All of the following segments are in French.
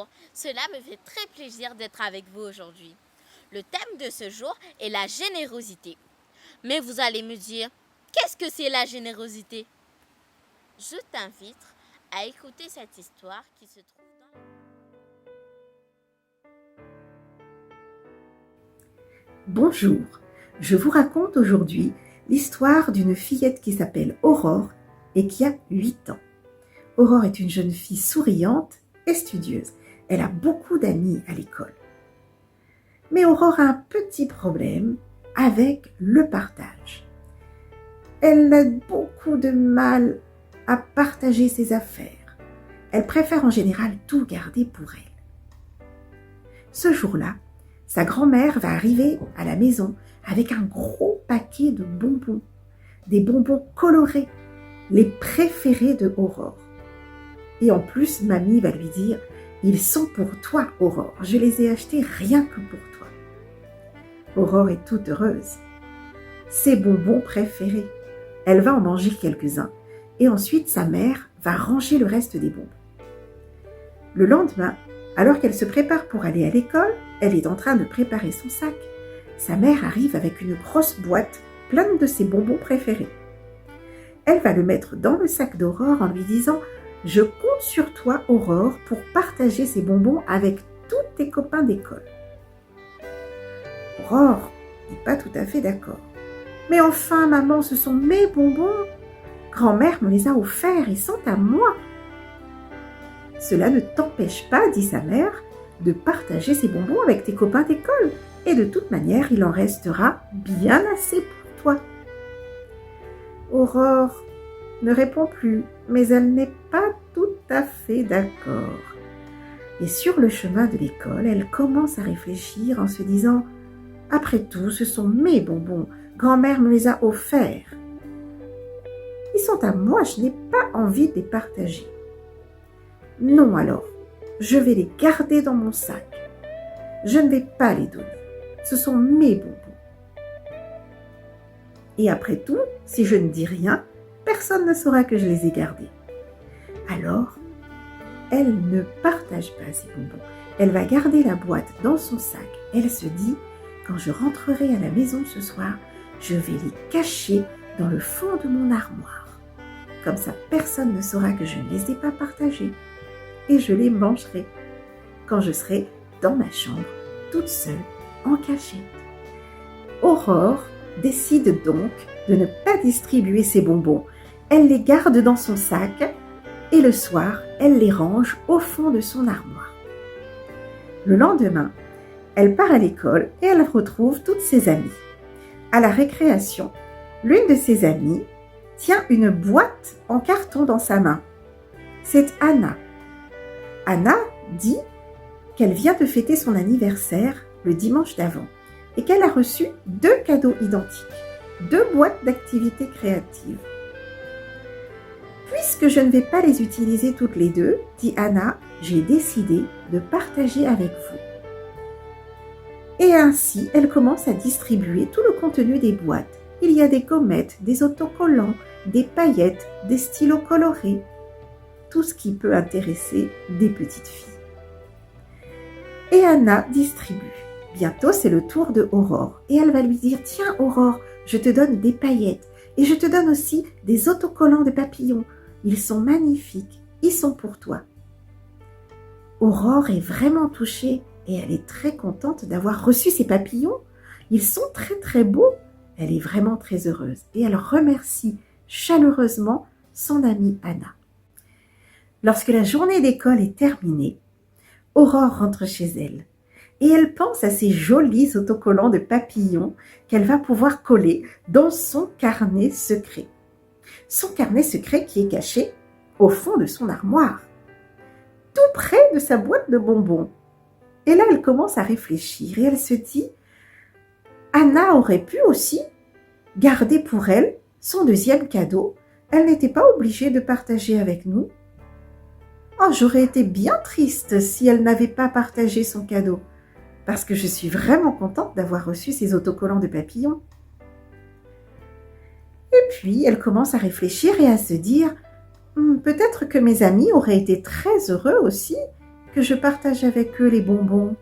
bonjour, cela me fait très plaisir d'être avec vous aujourd'hui. Le thème de ce jour est la générosité. Mais vous allez me dire, qu'est-ce que c'est la générosité? Je t'invite à écouter cette histoire qui se trouve dans Bonjour, je vous raconte aujourd'hui l'histoire d'une fillette qui s'appelle Aurore et qui a 8 ans. Aurore est une jeune fille souriante et studieuse. Elle a beaucoup d'amis à l'école. Mais Aurore a un petit problème avec le partage. Elle a beaucoup de mal à partager ses affaires. Elle préfère en général tout garder pour elle. Ce jour-là, sa grand-mère va arriver à la maison avec un gros paquet de bonbons, des bonbons colorés, les préférés de Aurore. Et en plus, mamie va lui dire « Ils sont pour toi, Aurore, je les ai achetés rien que pour toi. » Aurore est toute heureuse. Ses bonbons préférés. Elle va en manger quelques-uns et ensuite sa mère va ranger le reste des bonbons. Le lendemain, alors qu'elle se prépare pour aller à l'école, elle est en train de préparer son sac. Sa mère arrive avec une grosse boîte pleine de ses bonbons préférés. Elle va le mettre dans le sac d'Aurore en lui disant « Je compte sur toi, Aurore, pour partager ces bonbons avec tous tes copains d'école. » Aurore n'est pas tout à fait d'accord. « Mais enfin, maman, ce sont mes bonbons. Grand-mère me les a offerts, ils sont à moi. » « Cela ne t'empêche pas, dit sa mère, de partager ces bonbons avec tes copains d'école. Et de toute manière, il en restera bien assez pour toi. » Aurore ne répond plus, mais elle n'est pas tout à fait d'accord. Et sur le chemin de l'école, elle commence à réfléchir en se disant « Après tout, ce sont mes bonbons. Grand-mère me les a offerts. Ils sont à moi, je n'ai pas envie de les partager. Non alors, je vais les garder dans mon sac. Je ne vais pas les donner. Ce sont mes bonbons. Et après tout, si je ne dis rien, personne ne saura que je les ai gardés. » Alors, elle ne partage pas ses bonbons. Elle va garder la boîte dans son sac. Elle se dit, quand je rentrerai à la maison ce soir, je vais les cacher dans le fond de mon armoire. Comme ça, personne ne saura que je ne les ai pas partagés. Et je les mangerai quand je serai dans ma chambre, toute seule, en cachette. Aurore décide donc de ne pas distribuer ses bonbons. Elle les garde dans son sac et le soir, elle les range au fond de son armoire. Le lendemain, elle part à l'école et elle retrouve toutes ses amies. À la récréation, l'une de ses amies tient une boîte en carton dans sa main. C'est Anna. Anna dit qu'elle vient de fêter son anniversaire le dimanche d'avant et qu'elle a reçu 2 cadeaux identiques, 2 boîtes d'activités créatives. « Puisque je ne vais pas les utiliser toutes les 2, dit Anna, j'ai décidé de partager avec vous. » Et ainsi, elle commence à distribuer tout le contenu des boîtes. Il y a des gommettes, des autocollants, des paillettes, des stylos colorés, tout ce qui peut intéresser des petites filles. Et Anna distribue. Bientôt, c'est le tour de Aurore. Et elle va lui dire « Tiens, Aurore, je te donne des paillettes et je te donne aussi des autocollants de papillons. Ils sont magnifiques, ils sont pour toi. » Aurore est vraiment touchée et elle est très contente d'avoir reçu ces papillons. Ils sont très très beaux. Elle est vraiment très heureuse et elle remercie chaleureusement son amie Anna. Lorsque la journée d'école est terminée, Aurore rentre chez elle et elle pense à ces jolis autocollants de papillons qu'elle va pouvoir coller dans son carnet secret. Son carnet secret qui est caché au fond de son armoire, tout près de sa boîte de bonbons. Et là, elle commence à réfléchir et elle se dit « Anna aurait pu aussi garder pour elle son 2e cadeau. Elle n'était pas obligée de partager avec nous. Oh, j'aurais été bien triste si elle n'avait pas partagé son cadeau, parce que je suis vraiment contente d'avoir reçu ces autocollants de papillons. » Et puis, elle commence à réfléchir et à se dire « Peut-être que mes amis auraient été très heureux aussi que je partage avec eux les bonbons?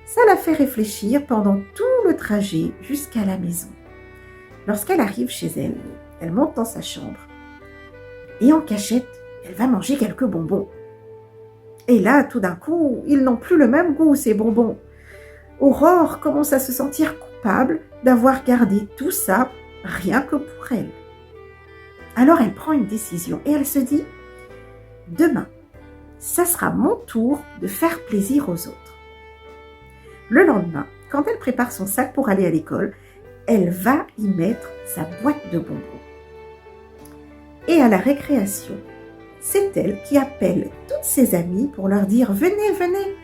Ça la fait réfléchir pendant tout le trajet jusqu'à la maison. Lorsqu'elle arrive chez elle, elle monte dans sa chambre et en cachette, elle va manger quelques bonbons. Et là, tout d'un coup, ils n'ont plus le même goût, ces bonbons. Aurore commence à se sentir coupable d'avoir gardé tout ça rien que pour elle. Alors elle prend une décision et elle se dit « Demain, ça sera mon tour de faire plaisir aux autres. » Le lendemain, quand elle prépare son sac pour aller à l'école, elle va y mettre sa boîte de bonbons. Et à la récréation, c'est elle qui appelle toutes ses amies pour leur dire « Venez, venez,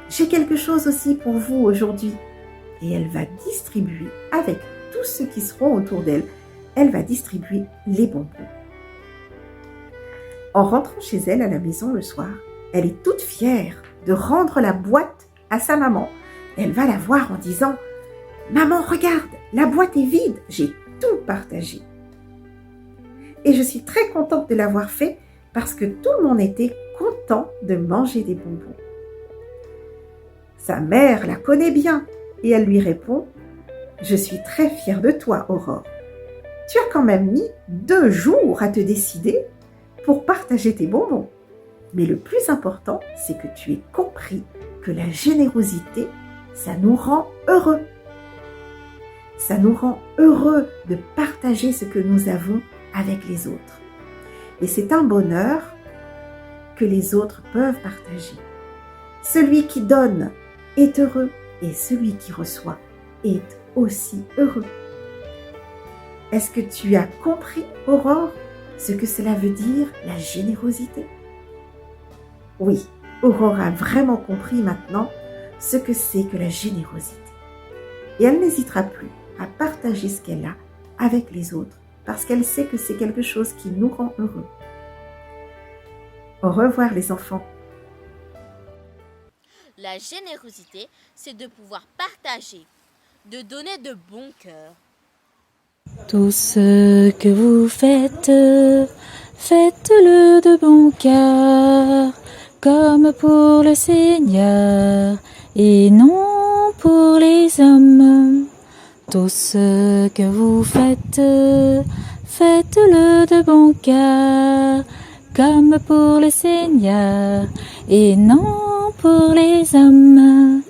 j'ai quelque chose aussi pour vous aujourd'hui. » Et elle va distribuer avec tous ceux qui seront autour d'elle, elle va distribuer les bonbons. En rentrant chez elle à la maison le soir, elle est toute fière de rendre la boîte à sa maman. Elle va la voir en disant « Maman, regarde, la boîte est vide, j'ai tout partagé. » Et je suis très contente de l'avoir fait parce que tout le monde était content de manger des bonbons. Sa mère la connaît bien et elle lui répond « Je suis très fière de toi, Aurore. Tu as quand même mis 2 jours à te décider pour partager tes bonbons. Mais le plus important, c'est que tu aies compris que la générosité, ça nous rend heureux. Ça nous rend heureux de partager ce que nous avons avec les autres. Et c'est un bonheur que les autres peuvent partager. Celui qui donne est heureux et celui qui reçoit est aussi heureux. Est-ce que tu as compris, Aurore, ce que cela veut dire, la générosité? Oui, Aurore a vraiment compris maintenant ce que c'est que la générosité. Et elle n'hésitera plus à partager ce qu'elle a avec les autres parce qu'elle sait que c'est quelque chose qui nous rend heureux. Au revoir les enfants. La générosité, c'est de pouvoir partager, de donner de bon cœur. Tout ce que vous faites, faites-le de bon cœur, comme pour le Seigneur et non pour les hommes. Tout ce que vous faites, faites-le de bon cœur, comme pour le Seigneur et non pour les hommes.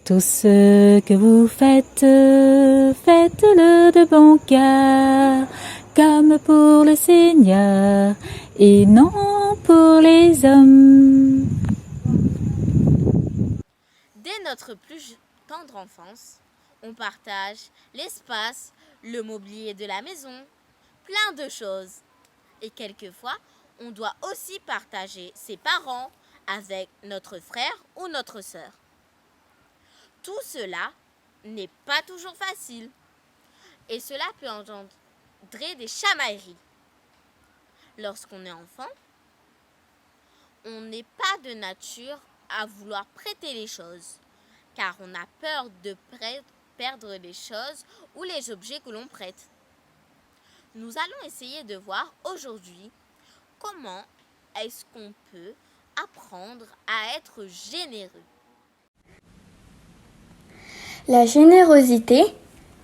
Tout ce que vous faites, faites-le de bon cœur, comme pour le Seigneur et non pour les hommes. Dès notre plus tendre enfance, on partage l'espace, le mobilier de la maison, plein de choses. Et quelquefois, on doit aussi partager ses parents avec notre frère ou notre sœur. Tout cela n'est pas toujours facile et cela peut engendrer des chamailleries. Lorsqu'on est enfant, on n'est pas de nature à vouloir prêter les choses car on a peur de perdre les choses ou les objets que l'on prête. Nous allons essayer de voir aujourd'hui comment est-ce qu'on peut apprendre à être généreux. La générosité,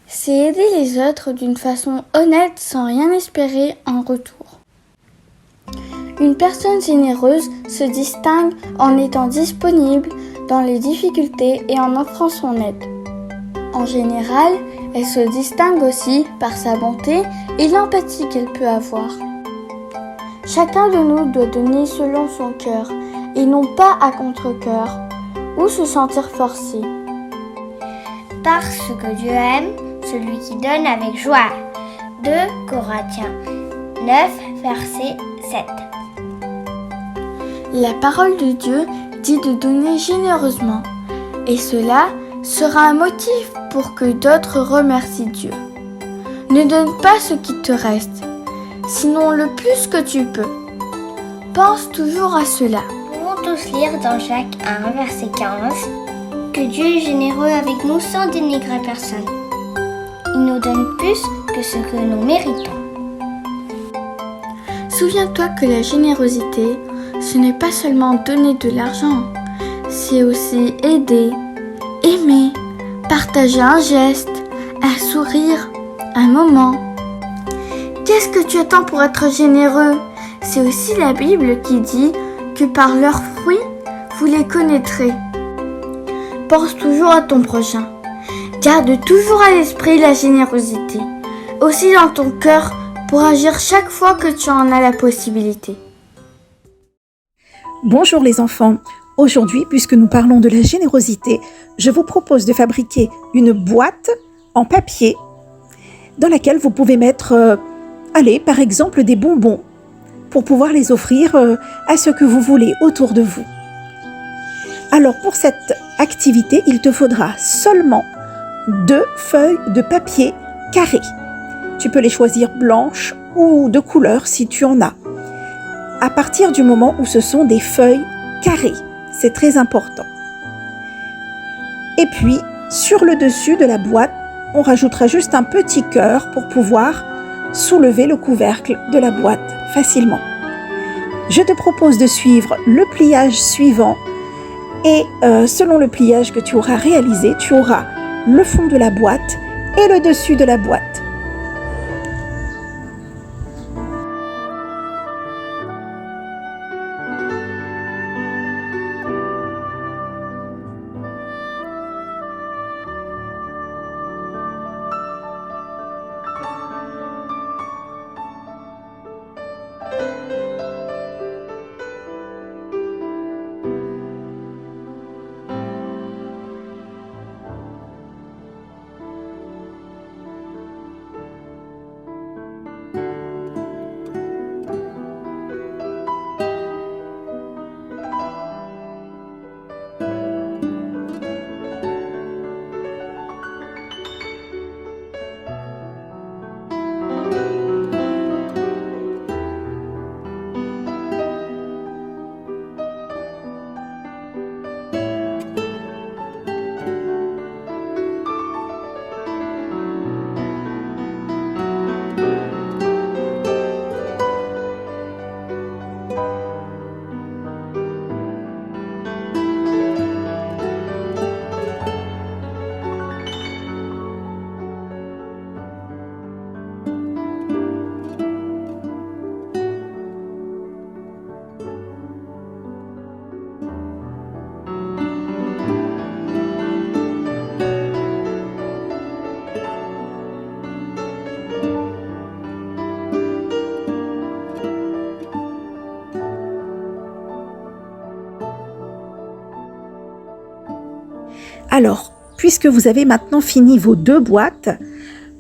c'est aider les autres d'une façon honnête sans rien espérer en retour. Une personne généreuse se distingue en étant disponible dans les difficultés et en offrant son aide. En général, elle se distingue aussi par sa bonté et l'empathie qu'elle peut avoir. Chacun de nous doit donner selon son cœur et non pas à contre-cœur ou se sentir forcé. Parce que Dieu aime celui qui donne avec joie. 2 Corinthiens 9, verset 7. La parole de Dieu dit de donner généreusement, et cela sera un motif pour que d'autres remercient Dieu. Ne donne pas ce qui te reste, sinon le plus que tu peux. Pense toujours à cela. Nous pouvons tous lire dans Jacques 1, verset 15, que Dieu est généreux avec nous sans dénigrer personne. Il nous donne plus que ce que nous méritons. Souviens-toi que la générosité, ce n'est pas seulement donner de l'argent, c'est aussi aider, aimer, partager un geste, un sourire, un moment. Qu'est-ce que tu attends pour être généreux? C'est aussi la Bible qui dit que par leurs fruits, vous les connaîtrez. Pense toujours à ton prochain. Garde toujours à l'esprit la générosité, aussi dans ton cœur pour agir chaque fois que tu en as la possibilité. Bonjour les enfants. Aujourd'hui, puisque nous parlons de la générosité, je vous propose de fabriquer une boîte en papier dans laquelle vous pouvez mettre, par exemple, des bonbons pour pouvoir les offrir à ceux que vous voulez autour de vous. Alors pour cette activité, il te faudra seulement 2 feuilles de papier carré. Tu peux les choisir blanches ou de couleur si tu en as. À partir du moment où ce sont des feuilles carrées, c'est très important. Et puis, sur le dessus de la boîte, on rajoutera juste un petit cœur pour pouvoir soulever le couvercle de la boîte facilement. Je te propose de suivre le pliage suivant et selon le pliage que tu auras réalisé, tu auras le fond de la boîte et le dessus de la boîte. Alors, puisque vous avez maintenant fini vos 2 boîtes,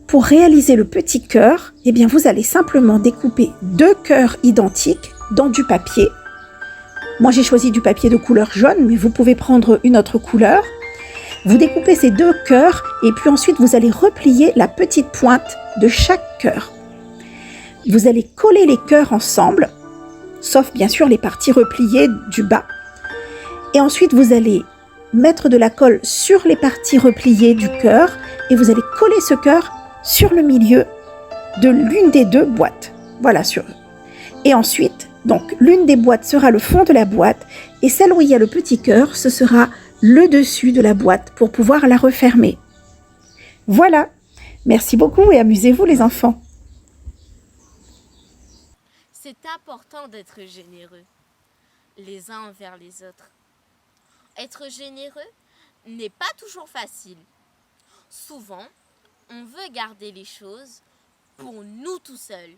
pour réaliser le petit cœur, eh bien vous allez simplement découper 2 cœurs identiques dans du papier. Moi j'ai choisi du papier de couleur jaune, mais vous pouvez prendre une autre couleur. Vous découpez ces 2 cœurs et puis ensuite vous allez replier la petite pointe de chaque cœur. Vous allez coller les cœurs ensemble, sauf bien sûr les parties repliées du bas. Et ensuite vous allez mettre de la colle sur les parties repliées du cœur et vous allez coller ce cœur sur le milieu de l'une des 2 boîtes. Voilà, sur eux. Et ensuite, donc, l'une des boîtes sera le fond de la boîte et celle où il y a le petit cœur, ce sera le dessus de la boîte pour pouvoir la refermer. Voilà. Merci beaucoup et amusez-vous les enfants. C'est important d'être généreux, les uns envers les autres. Être généreux n'est pas toujours facile. Souvent, on veut garder les choses pour nous tout seuls.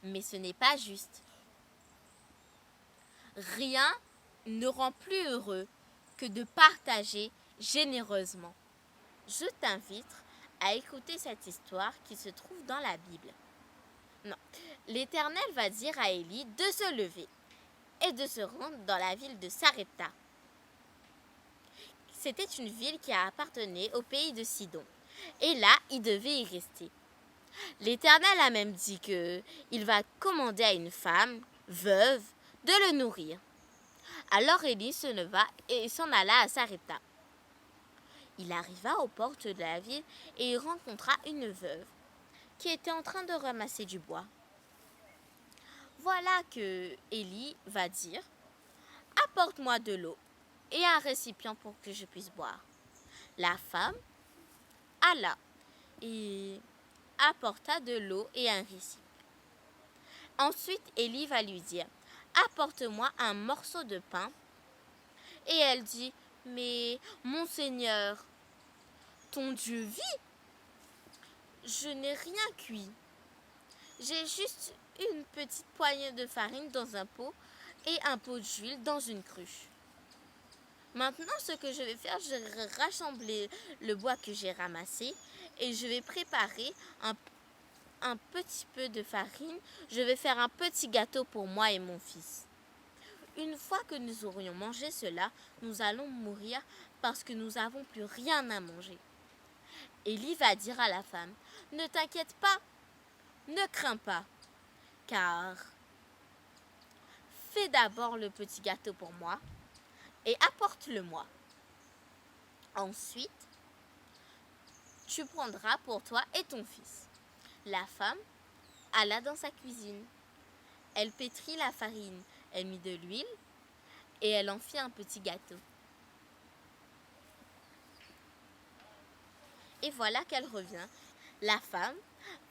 Mais ce n'est pas juste. Rien ne rend plus heureux que de partager généreusement. Je t'invite à écouter cette histoire qui se trouve dans la Bible. Non, l'Éternel va dire à Élie de se lever et de se rendre dans la ville de Sarepta. C'était une ville qui appartenait au pays de Sidon. Et là, il devait y rester. L'Éternel a même dit qu'il va commander à une femme, veuve, de le nourrir. Alors Élie se leva et s'en alla à Sarepta. Il arriva aux portes de la ville et il rencontra une veuve qui était en train de ramasser du bois. Voilà que Élie va dire apporte-moi de l'eau et un récipient pour que je puisse boire. La femme alla et apporta de l'eau et un récipient. Ensuite, Élie va lui dire, apporte-moi un morceau de pain. Et elle dit, mais mon Seigneur, ton Dieu vit, je n'ai rien cuit. J'ai juste une petite poignée de farine dans un pot et un pot d'huile dans une cruche. Maintenant, ce que je vais faire, je vais rassembler le bois que j'ai ramassé et je vais préparer un petit peu de farine. Je vais faire un petit gâteau pour moi et mon fils. Une fois que nous aurions mangé cela, nous allons mourir parce que nous n'avons plus rien à manger. Élie va dire à la femme, ne t'inquiète pas, ne crains pas, car fais d'abord le petit gâteau pour moi et apporte-le-moi. Ensuite, tu prendras pour toi et ton fils. La femme alla dans sa cuisine. Elle pétrit la farine, elle mit de l'huile et elle en fit un petit gâteau. Et voilà qu'elle revient. La femme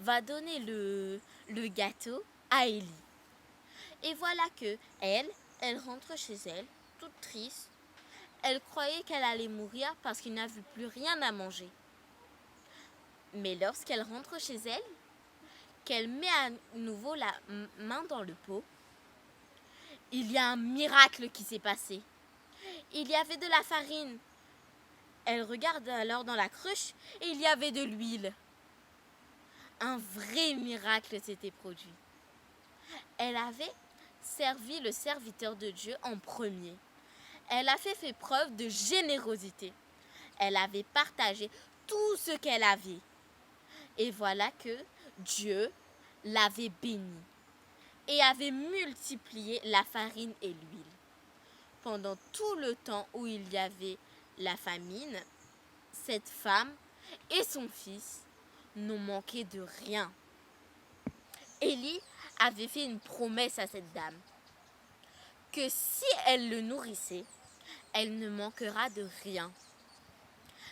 va donner le gâteau à Élie. Et voilà que elle rentre chez elle, toute triste. Elle croyait qu'elle allait mourir parce qu'il n'avait plus rien à manger. Mais lorsqu'elle rentre chez elle, qu'elle met à nouveau la main dans le pot, il y a un miracle qui s'est passé. Il y avait de la farine. Elle regarde alors dans la cruche et il y avait de l'huile. Un vrai miracle s'était produit. Elle avait servi le serviteur de Dieu en premier. Elle a fait preuve de générosité. Elle avait partagé tout ce qu'elle avait. Et voilà que Dieu l'avait bénie et avait multiplié la farine et l'huile. Pendant tout le temps où il y avait la famine, cette femme et son fils n'ont manqué de rien. Élie avait fait une promesse à cette dame, que si elle le nourrissait, elle ne manquera de rien.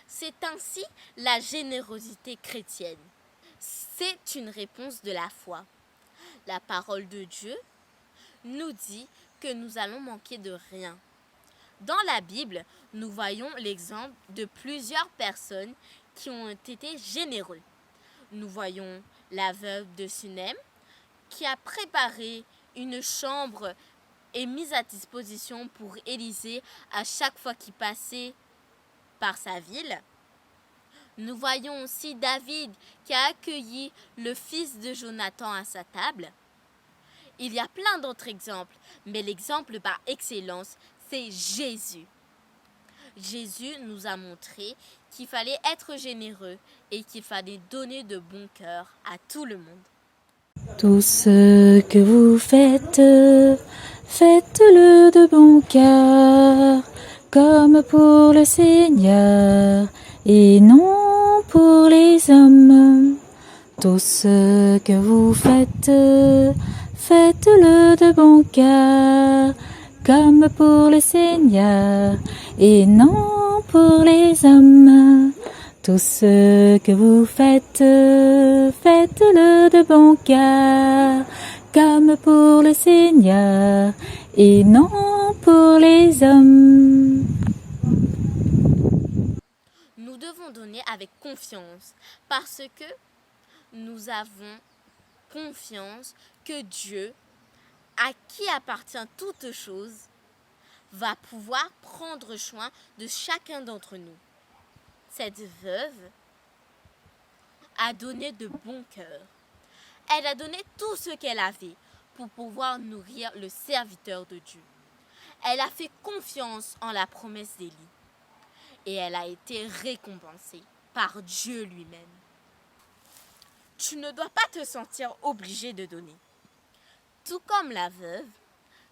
C'est ainsi la générosité chrétienne. C'est une réponse de la foi. La parole de Dieu nous dit que nous allons manquer de rien. Dans la Bible, nous voyons l'exemple de plusieurs personnes qui ont été généreux. Nous voyons la veuve de Sunem qui a préparé une chambre et mise à disposition pour Élisée à chaque fois qu'il passait par sa ville. Nous voyons aussi David qui a accueilli le fils de Jonathan à sa table. Il y a plein d'autres exemples, mais l'exemple par excellence, c'est Jésus. Jésus nous a montré qu'il fallait être généreux et qu'il fallait donner de bon cœur à tout le monde. Tout ce que vous faites, faites-le de bon cœur, comme pour le Seigneur, et non pour les hommes. Tout ce que vous faites, faites-le de bon cœur, comme pour le Seigneur, et non pour les hommes. Tout ce que vous faites, faites-le de bon cœur, comme pour le Seigneur, et non pour les hommes. Nous devons donner avec confiance, parce que nous avons confiance que Dieu, à qui appartient toute chose, va pouvoir prendre soin de chacun d'entre nous. Cette veuve a donné de bon cœur. Elle a donné tout ce qu'elle avait pour pouvoir nourrir le serviteur de Dieu. Elle a fait confiance en la promesse d'Élie et elle a été récompensée par Dieu lui-même. Tu ne dois pas te sentir obligé de donner. Tout comme la veuve,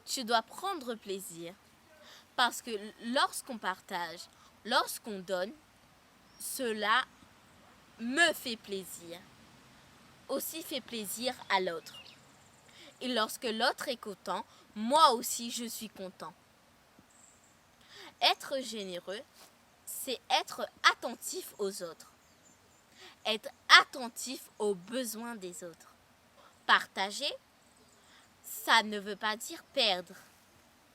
tu dois prendre plaisir parce que lorsqu'on partage, lorsqu'on donne, cela me fait plaisir, aussi fait plaisir à l'autre. Et lorsque l'autre est content, moi aussi je suis content. Être généreux, c'est être attentif aux autres. Être attentif aux besoins des autres. Partager, ça ne veut pas dire perdre,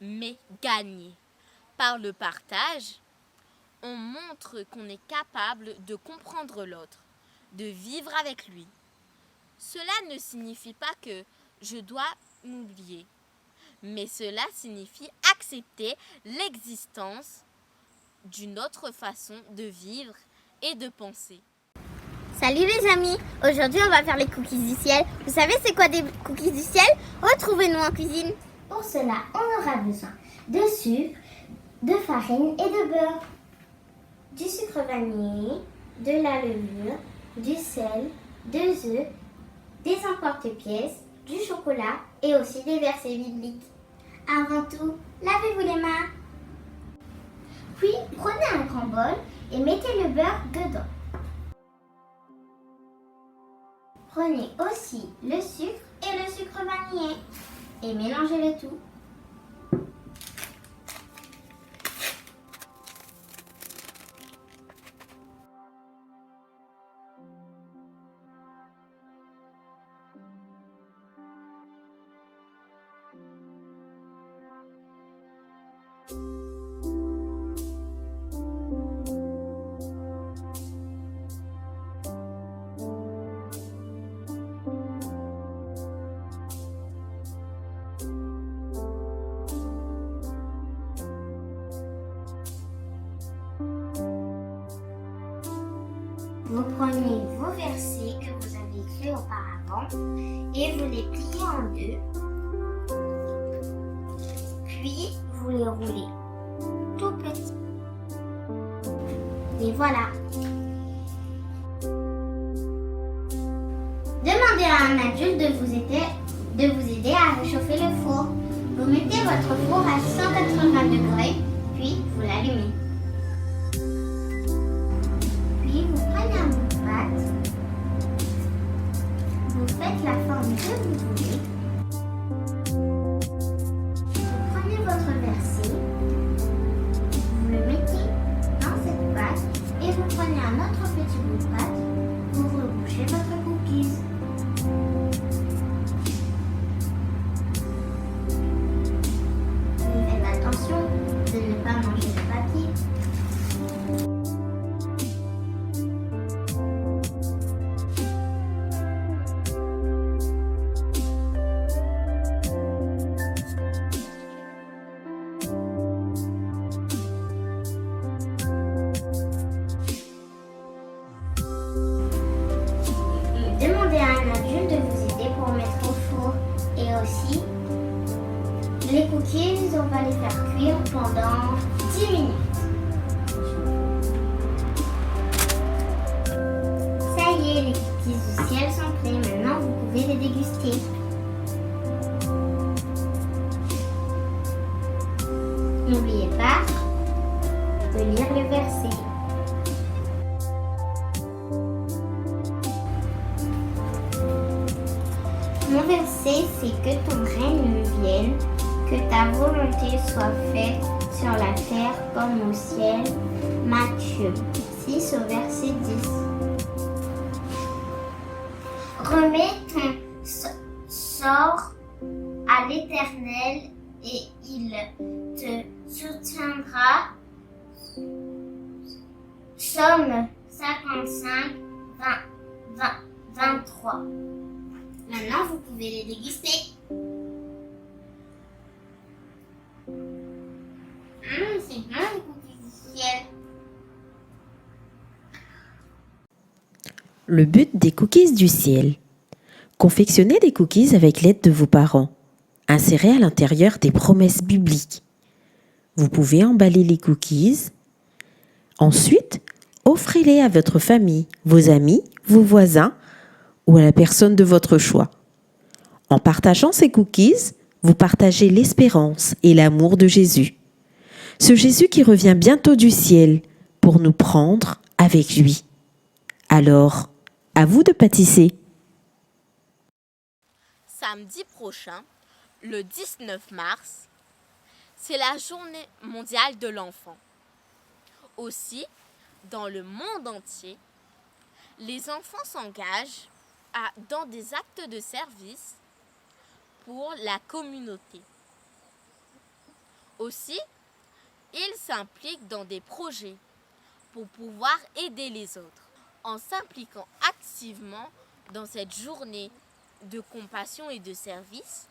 mais gagner. Par le partage, on montre qu'on est capable de comprendre l'autre, de vivre avec lui. Cela ne signifie pas que je dois m'oublier, mais cela signifie accepter l'existence d'une autre façon de vivre et de penser. Salut les amis, aujourd'hui on va faire les cookies du ciel. Vous savez c'est quoi des cookies du ciel? Retrouvez-nous en cuisine. Pour cela, on aura besoin de sucre, de farine et de beurre, du sucre vanillé, de la levure, du sel, 2 œufs, des emporte-pièces, du chocolat et aussi des versets bibliques. Avant tout, lavez-vous les mains. Puis, prenez un grand bol et mettez le beurre dedans. Prenez aussi le sucre et le sucre vanillé et mélangez le tout. Vous prenez vos versets que vous avez écrits auparavant et vous les pliez en deux. Puis vous les roulez tout petit. Et voilà. Demandez à un adulte de vous aider à réchauffer le four. Vous mettez votre four à 180 degrés, puis vous l'allumez. Puis vous prenez un bout de pâte, vous faites la forme que vous voulez. Vous prenez votre verset, vous le mettez dans cette pâte et vous prenez un autre petit bout de pâte pour reboucher votre cookies. Mais faites attention de ne pas manger le papier. Demandez à un adulte de vous aider pour mettre au four. Et aussi, les cookies, on va les faire cuire pendant 10 minutes. Ça y est, les cookies du ciel sont prêts. Maintenant, vous pouvez les déguster. N'oubliez pas de lire le verset. Mon verset, c'est que ton règne vienne, que ta volonté soit faite sur la terre comme au ciel. Matthieu 6 au verset 10. Remets ton sort à l'Éternel et il te soutiendra. Psaume 55, 23. Maintenant, vous pouvez les déguster. C'est bon les cookies du ciel. Le but des cookies du ciel. Confectionnez des cookies avec l'aide de vos parents. Insérez à l'intérieur des promesses bibliques. Vous pouvez emballer les cookies. Ensuite, offrez-les à votre famille, vos amis, vos voisins ou à la personne de votre choix. En partageant ces cookies, vous partagez l'espérance et l'amour de Jésus. Ce Jésus qui revient bientôt du ciel pour nous prendre avec lui. Alors, à vous de pâtisser. Samedi prochain, le 19 mars, c'est la journée mondiale de l'enfant. Aussi, dans le monde entier, les enfants s'engagent dans des actes de service pour la communauté. Aussi, ils s'impliquent dans des projets pour pouvoir aider les autres. En s'impliquant activement dans cette journée de compassion et de service,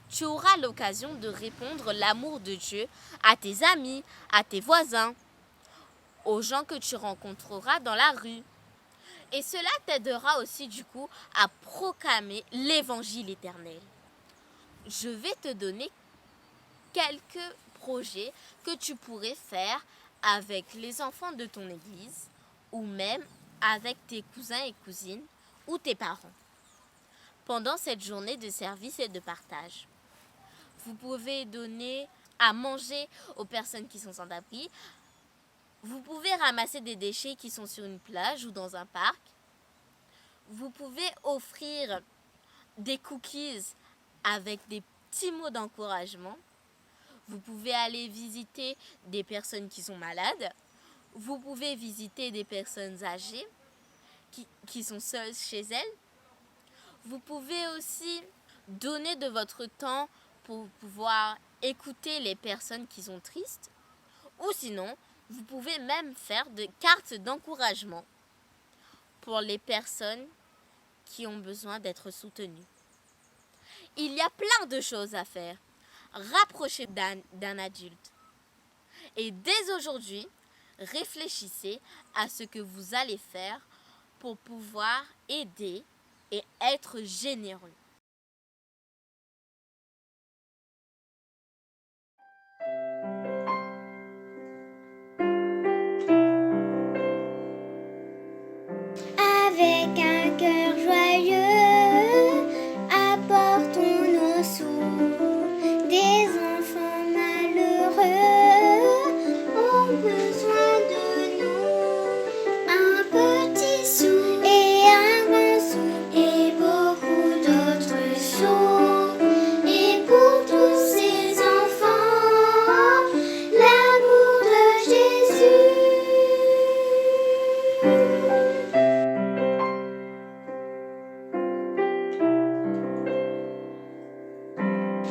tu auras l'occasion de répandre l'amour de Dieu à tes amis, à tes voisins, aux gens que tu rencontreras dans la rue. Et cela t'aidera aussi du coup à proclamer l'évangile éternel. Je vais te donner quelques projets que tu pourrais faire avec les enfants de ton église ou même avec tes cousins et cousines ou tes parents pendant cette journée de service et de partage. Vous pouvez donner à manger aux personnes qui sont sans abri. Vous pouvez ramasser des déchets qui sont sur une plage ou dans un parc. Vous pouvez offrir des cookies avec des petits mots d'encouragement. Vous pouvez aller visiter des personnes qui sont malades. Vous pouvez visiter des personnes âgées qui sont seules chez elles. Vous pouvez aussi donner de votre temps pour pouvoir écouter les personnes qui sont tristes. Ou sinon, vous pouvez même faire des cartes d'encouragement pour les personnes qui ont besoin d'être soutenues. Il y a plein de choses à faire. Rapprochez d'un adulte. Et dès aujourd'hui, réfléchissez à ce que vous allez faire pour pouvoir aider et être généreux. Avec un cœur joyeux, apportons nos sous. Des enfants malheureux ont besoin de nous. Un petit sou et un grand sou et beaucoup d'autres sous. Et pour tous ces enfants, l'amour de Jésus.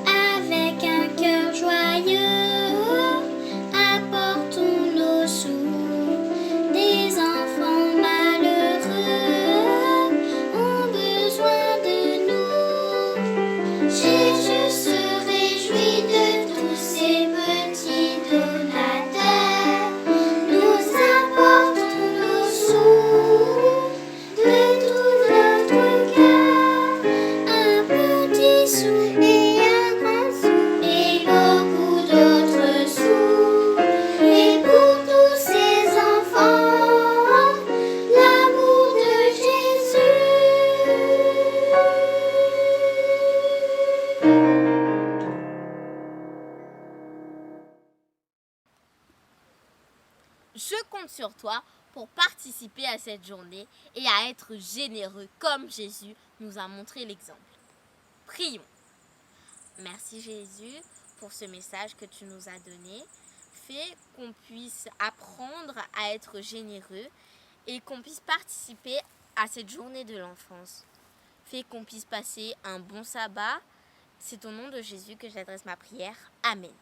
Avec un cœur joyeux, apportons nos sous. Des enfants malheureux ont besoin de nous. Jésus se réjouit de tous ces petits donateurs. Nous apportons nos sous de tout notre cœur. Un petit sou et un grand sou et beaucoup d'autres sous. Et pour tous ces enfants, l'amour de Jésus. Je compte sur toi pour participer à cette journée et à être généreux comme Jésus nous a montré l'exemple. Prions. Merci Jésus pour ce message que tu nous as donné. Fais qu'on puisse apprendre à être généreux et qu'on puisse participer à cette journée de l'enfance. Fais qu'on puisse passer un bon sabbat. C'est au nom de Jésus que j'adresse ma prière. Amen.